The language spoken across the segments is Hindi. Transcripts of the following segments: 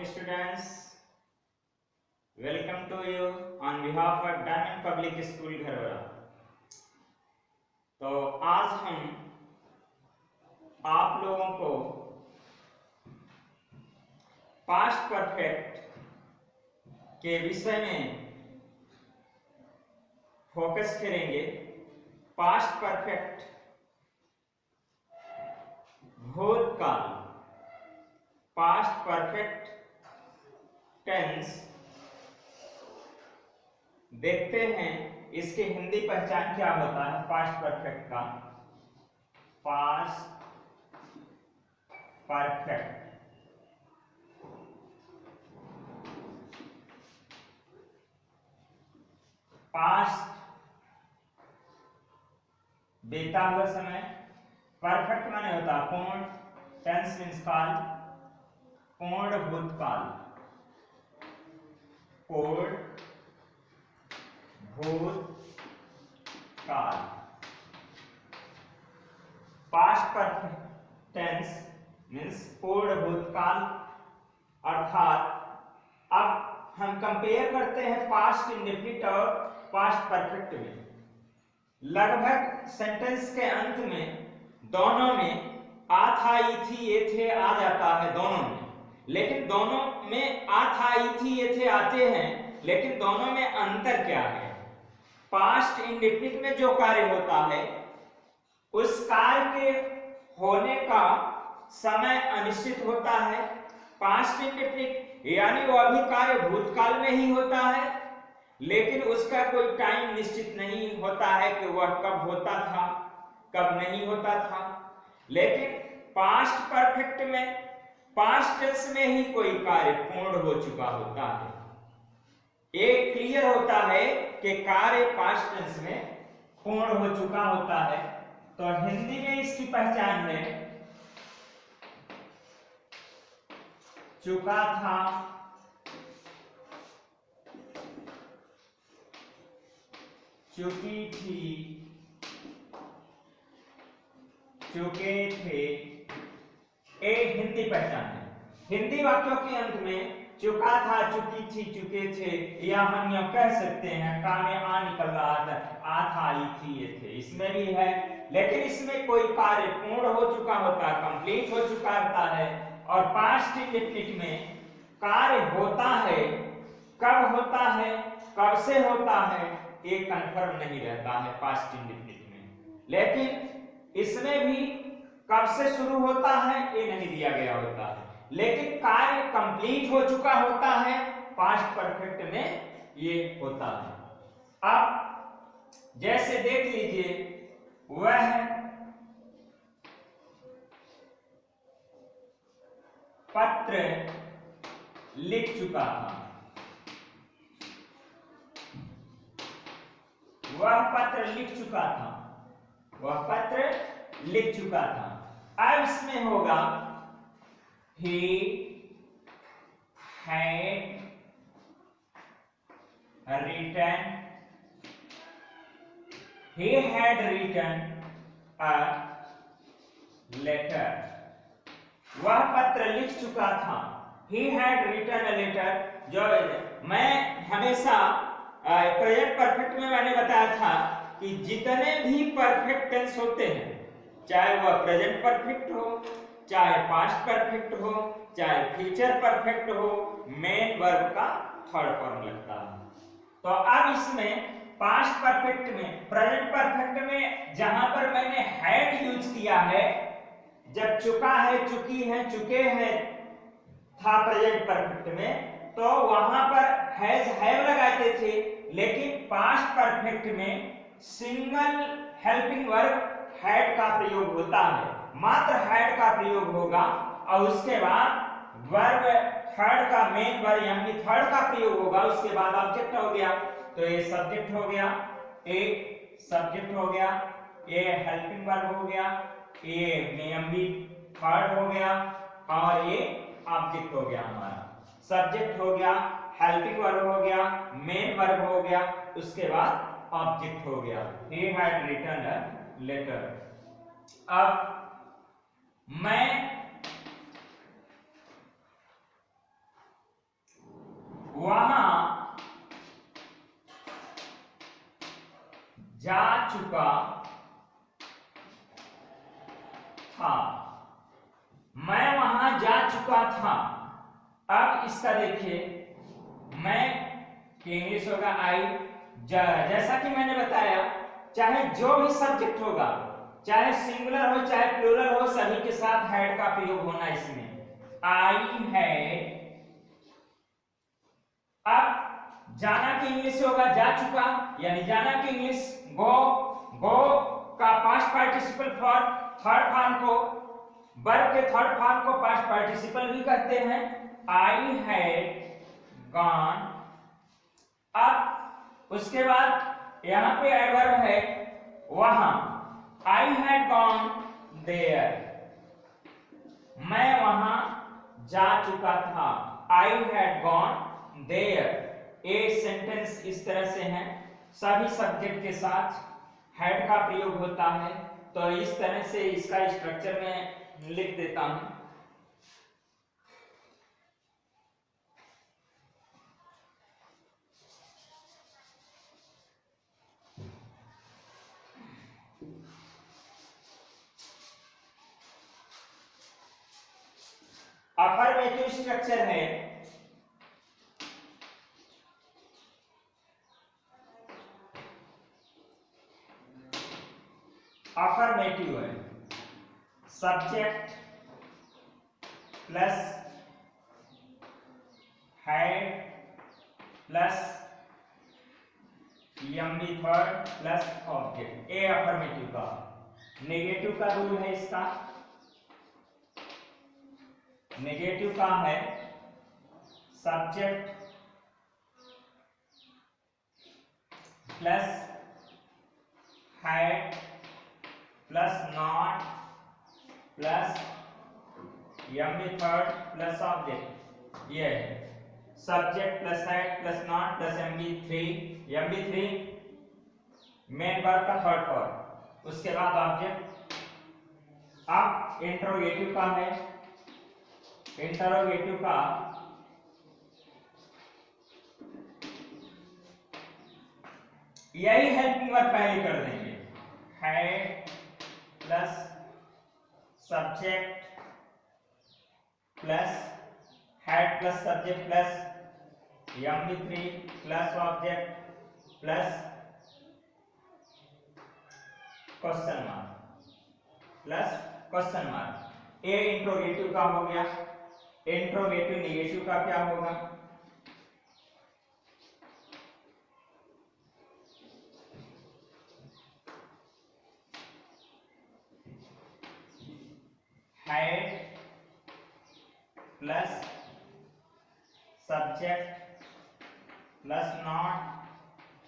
students, welcome to you on behalf of Diamond Public School घरवरा। तो आज हम आप लोगों को पास्ट परफेक्ट के विषय में फोकस करेंगे। पास्ट परफेक्ट भूतकाल, पास्ट परफेक्ट टेंस। देखते हैं इसकी हिंदी पहचान क्या होता है पास्ट परफेक्ट का। पास्ट परफेक्ट पास्ट बीता हुआ समय, परफेक्ट माने होता है पूर्ण, टेंस मीन्स काल, पूर्ण भूतकाल, पूर्ण भूतकाल। पास्ट परफेक्ट टेंस मीन्स पूर्ण भूतकाल। अर्थात अब हम कंपेयर करते हैं पास्ट इंडेफिनिट और पास्ट परफेक्ट में। लगभग सेंटेंस के अंत में दोनों में आ था, ई थी, ये थे आ जाता है दोनों में, लेकिन दोनों में आ था, ई थी, ये थे आते हैं, लेकिन दोनों में अंतर क्या है। पास्ट इंडेफिनिट में जो कार्य होता है उस कार्य के होने का समय अनिश्चित होता है। पास्ट इंडेफिनिट यानी वो अभी कार्य भूतकाल में ही होता है, लेकिन उसका कोई टाइम निश्चित नहीं होता है कि वह कब होता था कब नहीं होता था। लेकिन पास्ट परफेक्ट में पास्ट टेंस में ही कोई कार्य पूर्ण हो चुका होता है। एक क्लियर होता है कि कार्य पास्ट टेंस में पूर्ण हो चुका होता है। तो हिंदी में इसकी पहचान है चुका था, चुकी थी, चुके थे। एक हिंदी पहचान है। हिंदी वाक्यों के अंत में चुका था, चुकी थी, चुके थे, या हम यह कह सकते हैं का में आ निकल रहा था, आ था, आई थी, ये थे, इसमें भी है। लेकिन इसमें कोई कार्य पूर्ण हो चुका होता है, कंप्लीट हो चुका होता है। और पास्ट इंडेफिनिट में कार्य होता है, कब होता है, कब से होता है, ये कंफर्म नहीं रहता है पास्ट इंडेफिनिट में। लेकिन इसमें भी कब से शुरू होता है ये नहीं दिया गया होता है, लेकिन कार्य कंप्लीट हो चुका होता है पास्ट परफेक्ट में ये होता है। अब जैसे देख लीजिए, वह पत्र लिख चुका था, वह पत्र लिख चुका था, वह पत्र लिख चुका था। अब इसमें होगा he had written, he had written a letter, वह पत्र लिख चुका था। he had written a letter, जो मैं हमेशा प्रेजेंट परफेक्ट में मैंने बताया था कि जितने भी परफेक्ट टेंस होते हैं, चाहे वह प्रेजेंट परफेक्ट हो, चाहे पास्ट परफेक्ट हो, चाहे फ्यूचर परफेक्ट हो, मेन वर्ब का थर्ड फॉर्म लगता है। तो अब इसमें पास्ट परफेक्ट में, प्रेजेंट परफेक्ट में जहां पर मैंने हैड यूज किया है, जब चुका है, चुकी है, चुके हैं था प्रेजेंट परफेक्ट में, तो वहां पर हैज हैव लगाते थे। लेकिन पास्ट परफेक्ट में सिंगल हेल्पिंग वर्ब हैड का प्रयोग होता है, मात्र हैड का प्रयोग होगा, और उसके बाद वर्ब थर्ड का, मेन वर्ब यानी थर्ड का प्रयोग होगा, उसके बाद ऑब्जेक्ट हो गया। तो ये सब्जेक्ट हो गया, एक सब्जेक्ट हो गया, ये हेल्पिंग वर्ब हो गया, ये मेन भी थर्ड हो गया, और ये ऑब्जेक्ट हो गया। हमारा सब्जेक्ट हो गया, हेल्पिंग वर्ब हो गया, मेन वर्ब हो गया, उसके बाद ऑब्जेक्ट हो गया। he had written a letter। अब मैं जा चुका था, मैं वहां जा चुका था। अब इसका देखिए, मैं की इंग्लिश होगा आई। जैसा कि मैंने बताया, चाहे जो भी सब्जेक्ट होगा, चाहे सिंगुलर हो चाहे प्लूरल हो, सभी के साथ हैड का प्रयोग होना इसमें। I had. अब जाना की इंग्लिश होगा जा चुका, यानी जाना की इंग्लिश गो। गो का past participle for third form को, वर्ब के थर्ड फॉर्म को पास्ट पार्टिसिपल भी कहते हैं। आई हैड गॉन। अब उसके बाद यहां पे एडवर्ब है वहां। आई हैड गॉन देयर, मैं वहां जा चुका था। I had gone there. A sentence इस तरह से है, सभी सब्जेक्ट के साथ हैड का प्रयोग होता है। तो इस तरह से इसका स्ट्रक्चर में लिख देता हूं। अफर्मेटिव स्ट्रक्चर है, अफर्मेटिव है, subject plus had plus MB third plus object. A affirmative का। नेगेटिव का रूल है इसका, नेगेटिव का है subject plus had plus not plus MB third plus object. ये है subject plus had plus not plus MB three main verb का थर्ड फॉर्म, उसके बाद ऑब्जेक्ट। अब इंटरोगेटिव का है, इंटरोगेटिव का यही हेल्पिंग वर्ब पहले कर देंगे। Had plus subject plus had plus subject plus एमबी3 plus object plus question mark plus question mark. ए इंट्रोगेटिव का हो गया। इंट्रोगेटिव नेगेटिव का क्या होगा? Had plus subject plus not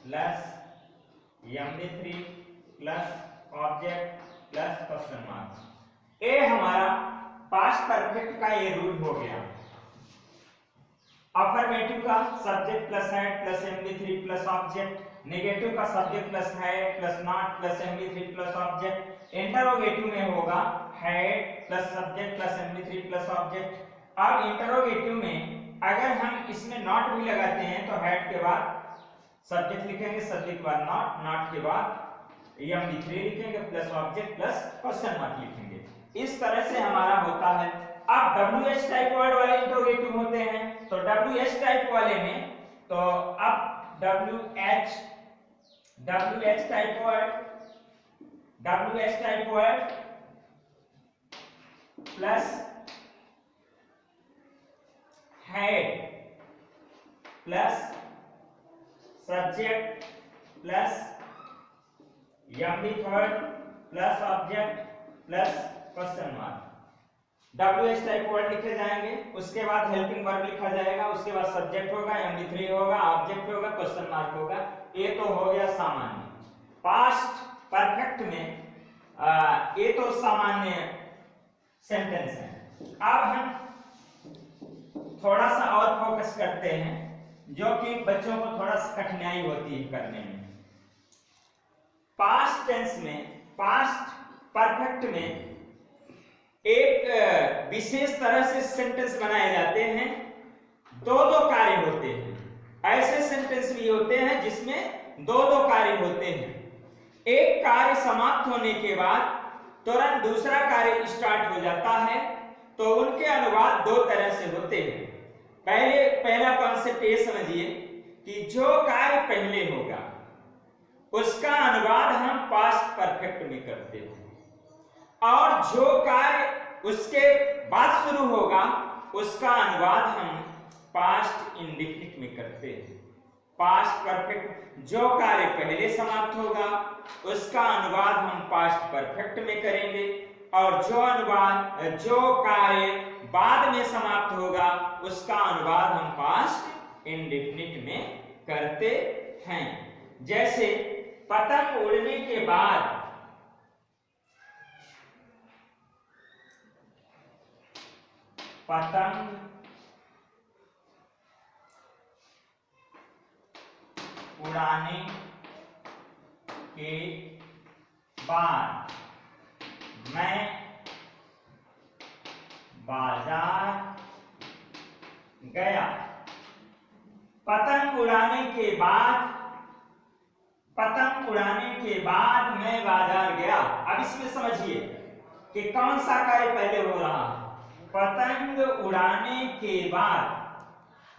plus एमबी3 plus object plus question mark. ए हमारा पास्ट परफेक्ट का ये रूल हो गया। अफर्मेटिव का सब्जेक्ट प्लस हैड प्लस एमबी3 प्लस ऑब्जेक्ट, नेगेटिव का subject plus had plus not plus एमबी3 प्लस ऑब्जेक्ट, इंटरोगेटिव में होगा हैड प्लस सब्जेक्ट प्लस एमबी3 प्लस ऑब्जेक्ट। अब इंटरोगेटिव में अगर हम इसमें नॉट भी लगाते हैं तो हैड के बाद सब्जेक्ट लिखेंगे, सब्जेक्ट के बाद नॉट, नॉट के बाद एमबी3 लिखेंगे plus object plus question mark लिखेंगे। इस तरह से हमारा होता है। अब WH टाइप वर्ड वाले इंटरोगेटिव होते हैं, तो WH टाइप वाले में तो अब WH type word plus head plus subject plus एमबी3 plus object plus question mark. WH type word लिखे जाएंगे, उसके बाद हेल्पिंग वर्ब लिखा जाएगा, उसके बाद सब्जेक्ट होगा, एमबी3 होगा, ऑब्जेक्ट होगा, क्वेश्चन मार्क होगा। ये तो हो गया सामान्य। पास्ट परफेक्ट में ये तो सामान्य सेंटेंस है। अब हम थोड़ा सा और फोकस करते हैं, जो कि बच्चों को थोड़ा सा कठिनाई होती है करने में। पास्ट टेंस में, पास्ट परफेक्ट में एक विशेष तरह से सेंटेंस बनाए जाते हैं, दो कार्य होते हैं। ऐसे सेंटेंस भी होते हैं जिसमें दो कार्य होते हैं। एक कार्य समाप्त होने के बाद तुरंत दूसरा कार्य स्टार्ट हो जाता है, तो उनके अनुवाद दो तरह से होते हैं। पहला कॉन्सेप्ट ये समझिए कि जो कार्य पहले होगा उसका अनुवाद हम पास्ट परफेक्ट में करते हैं, और जो कार्य उसके बाद शुरू होगा उसका अनुवाद हम पास्ट इंडेफिनिट में करते हैं। पास्ट परफेक्ट, जो कार्य पहले समाप्त होगा उसका अनुवाद हम पास्ट परफेक्ट में करेंगे, और जो कार्य बाद में समाप्त होगा उसका अनुवाद हम पास्ट इंडेफिनिट में करते हैं। जैसे पतंग उड़ने के बाद पतंग उड़ाने के बाद मैं बाजार गया। पतंग उड़ाने के बाद मैं बाजार गया। अब इसमें समझिए कि कौन सा कार्य पहले हो रहा है। पतंग उड़ाने के बाद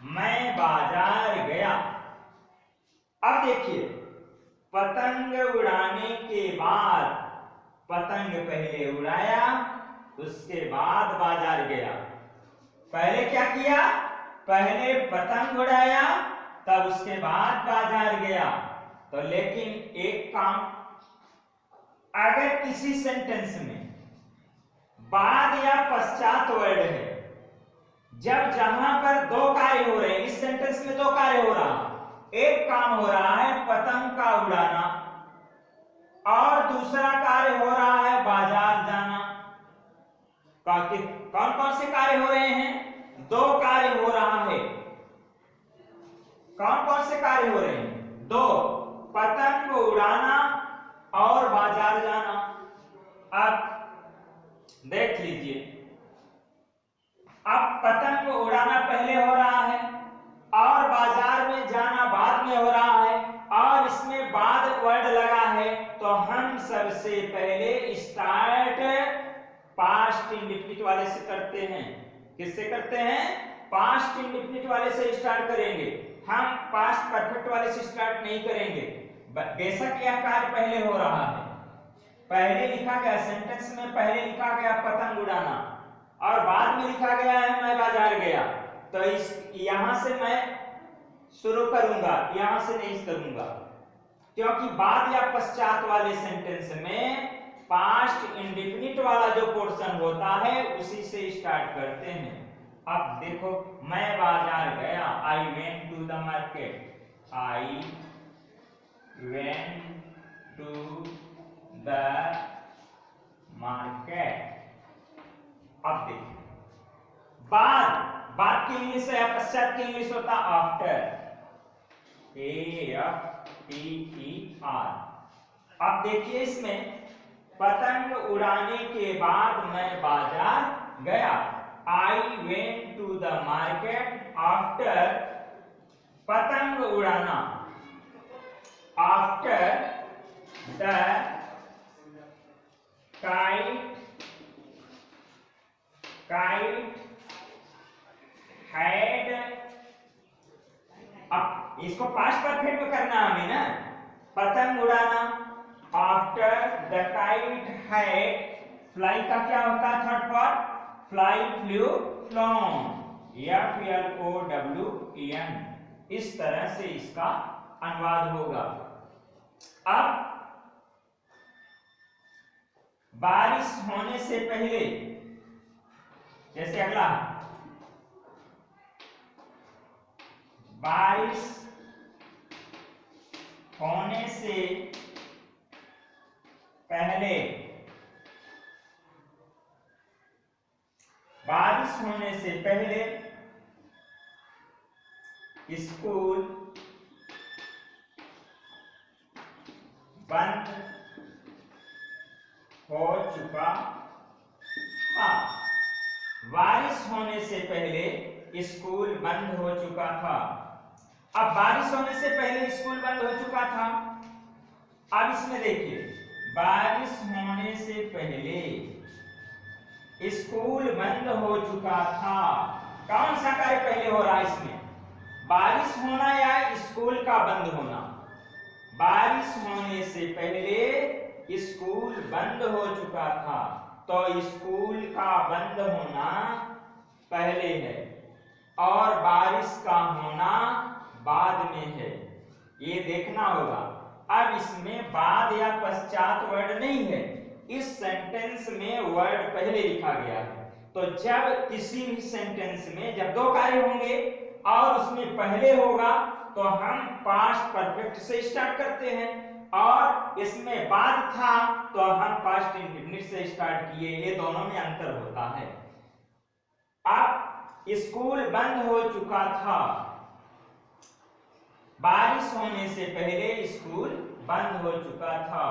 मैं बाजार गया। अब देखिए, पतंग उड़ाने के बाद पतंग पहले उड़ाया, उसके बाद बाजार गया। पहले क्या किया? पहले पतंग उड़ाया, तब उसके बाद बाजार गया। तो लेकिन एक काम, अगर किसी सेंटेंस में बाद या पश्चात वर्ड है, जब जहां पर दो कार्य हो रहे हैं, इस सेंटेंस में दो कार्य हो रहा है, एक काम हो रहा है पतंग का उड़ाना और दूसरा कार्य हो रहा है बाजार जाना। कौन कौन से कार्य हो रहे हैं? दो कार्य हो रहा है। कौन कौन से कार्य हो रहे हैं? दो, पतंग उड़ाना और बाजार जाना। अब देख लीजिए, अब पतंग उड़ाना पहले हो रहा है और बाजार में जाना बाद में हो रहा है, और इसमें बाद वर्ड लगा है, तो हम सबसे पहले स्टार्ट पास्ट इंडेफिनिट वाले से करते हैं। किससे करते हैं? पास्ट इंडेफिनिट वाले से स्टार्ट करेंगे, हम पास्ट परफेक्ट वाले से स्टार्ट नहीं करेंगे। बेशक यह कार्य पहले हो रहा है, पहले लिखा गया सेंटेंस में, पहले लिखा गया पतंग उड़ाना और बाद में लिखा गया है मैं बाजार गया, तो इस यहां से मैं शुरू करूंगा, यहां से नहीं करूंगा, क्योंकि बाद या पश्चात वाले सेंटेंस में पास्ट इंडेफिनिट वाला जो पोर्शन होता है उसी से स्टार्ट करते हैं। अब देखो, मैं बाजार गया, I went to the market, I went to the market. अब देखिए, बाद की इंग्लिश है या पश्चात की इंग्लिश होता आफ्टर, AFTER। अब देखिए, इसमें पतंग उड़ाने के बाद मैं बाजार गया, I went to the market after पतंग उड़ाना, आफ्टर द काइट हैड। अब इसको पास्ट परफेक्ट में करना हमें ना, पतंग उड़ाना after the kite had, fly का क्या होता है third form? Fly, flu, phloem, FLOWEN। इस तरह से इसका अनुवाद होगा। अब बारिश होने से पहले, जैसे अगला, बारिश होने से पहले, बारिश होने से पहले स्कूल बंद हो चुका था। बारिश होने से पहले स्कूल बंद हो चुका था। अब बारिश होने से पहले स्कूल बंद हो चुका था, अब इसमें देखिए, बारिश होने से पहले स्कूल बंद हो चुका था। कौन सा कार्य पहले हो रहा है इसमें? बारिश होना या स्कूल का बंद होना? बारिश होने से पहले स्कूल बंद हो चुका था, तो स्कूल का बंद होना पहले है और बारिश का होना बाद में है, ये देखना होगा। अब इसमें बाद या पश्चात वर्ड नहीं है, इस सेंटेंस में वर्ड पहले लिखा गया है। तो जब किसी भी सेंटेंस में जब दो कार्य होंगे और उसमें पहले होगा तो हम पास्ट परफेक्ट से स्टार्ट करते हैं, और इसमें बाद था तो हम पास्ट इंडेफिनिट से स्टार्ट किए। ये दोनों में अंतर होता है। अब स्कूल बंद हो चुका था, बारिश होने से पहले स्कूल बंद हो चुका था।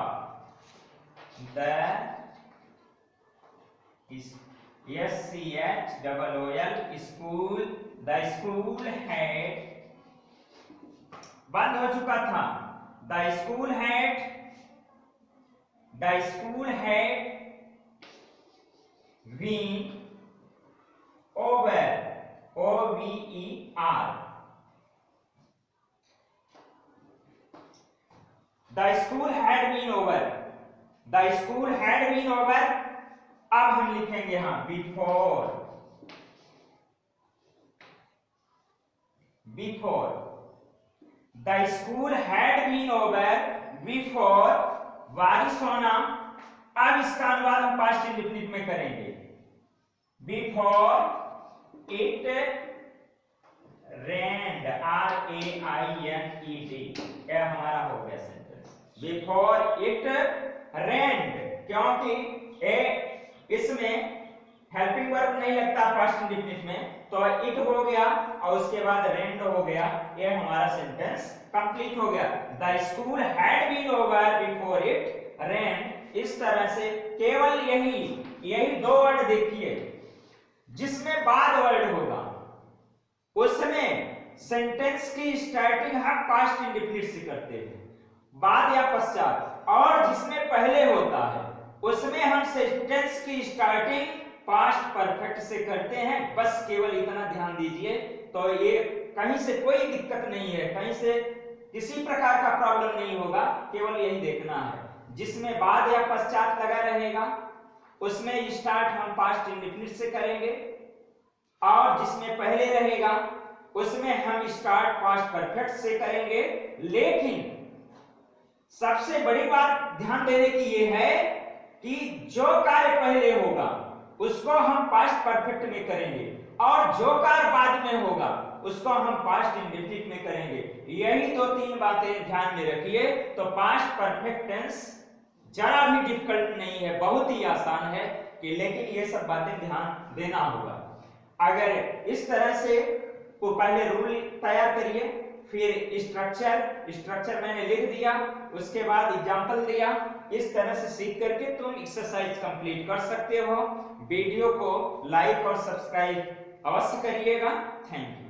स्कूल, द स्कूल हैड, बंद हो चुका था। The school had been over, OVER, the school had been over, the school had been over. अब हम लिखेंगे यहां before, the school had been over before, बारिश होना। अब इसका अनुवाद हम पास्ट इंडेफिनिट में करेंगे, बिफोर इट रेन्ड, RAINED, यह हमारा हो गया सेंटेंस। बिफोर इट रेन्ड, क्योंकि इसमें हेल्पिंग वर्ब नहीं लगता पास्ट इंडेफिनिट में, तो इट हो गया और उसके बाद रेन्ड हो गया। ये हमारा सेंटेंस कंप्लीट हो गया। The school had been over before it rained. इस तरह से केवल यही दो वर्ड देखिए जिसमें बाद वर्ड होगा, उसमें सेंटेंस की स्टार्टिंग हम पास्ट इंडेफिनिट से करते हैं, बाद या पश्चात, और जिसमें पहले होता है उसमें हम सेंटेंस की स्टार्टिंग पास्ट परफेक्ट से करते हैं। बस केवल इतना ध्यान दीजिए, तो ये कहीं से कोई दिक्कत नहीं है, कहीं से किसी प्रकार का प्रॉब्लम नहीं होगा, केवल यही देखना है। जिसमें बाद या पश्चात लगा रहेगा उसमें स्टार्ट हम पास्ट इंडेफिनिट से करेंगे, और जिसमें पहले रहेगा उसमें हम स्टार्ट पास्ट परफेक्ट से करेंगे। लेकिन सबसे बड़ी बात ध्यान देने की ये है कि जो कार्य पहले होगा उसको हम पास्ट परफेक्ट में करेंगे, और जो कार्य बाद में होगा उसको हम पास्ट इंडेफिनिट में करेंगे। यही दो तीन बातें ध्यान में रखिए, तो पास्ट परफेक्ट टेंस जरा भी डिफिकल्ट नहीं है, बहुत ही आसान है कि, लेकिन ये सब बातें ध्यान देना होगा। अगर इस तरह से को पहले रूल तैयार करिए, फिर स्ट्रक्चर मैंने लिख दिया, उसके बाद एग्जांपल दिया। इस तरह से सीख करके तुम एक्सरसाइज कंप्लीट कर सकते हो। वीडियो को लाइक और सब्सक्राइब अवश्य करिएगा। Thank you.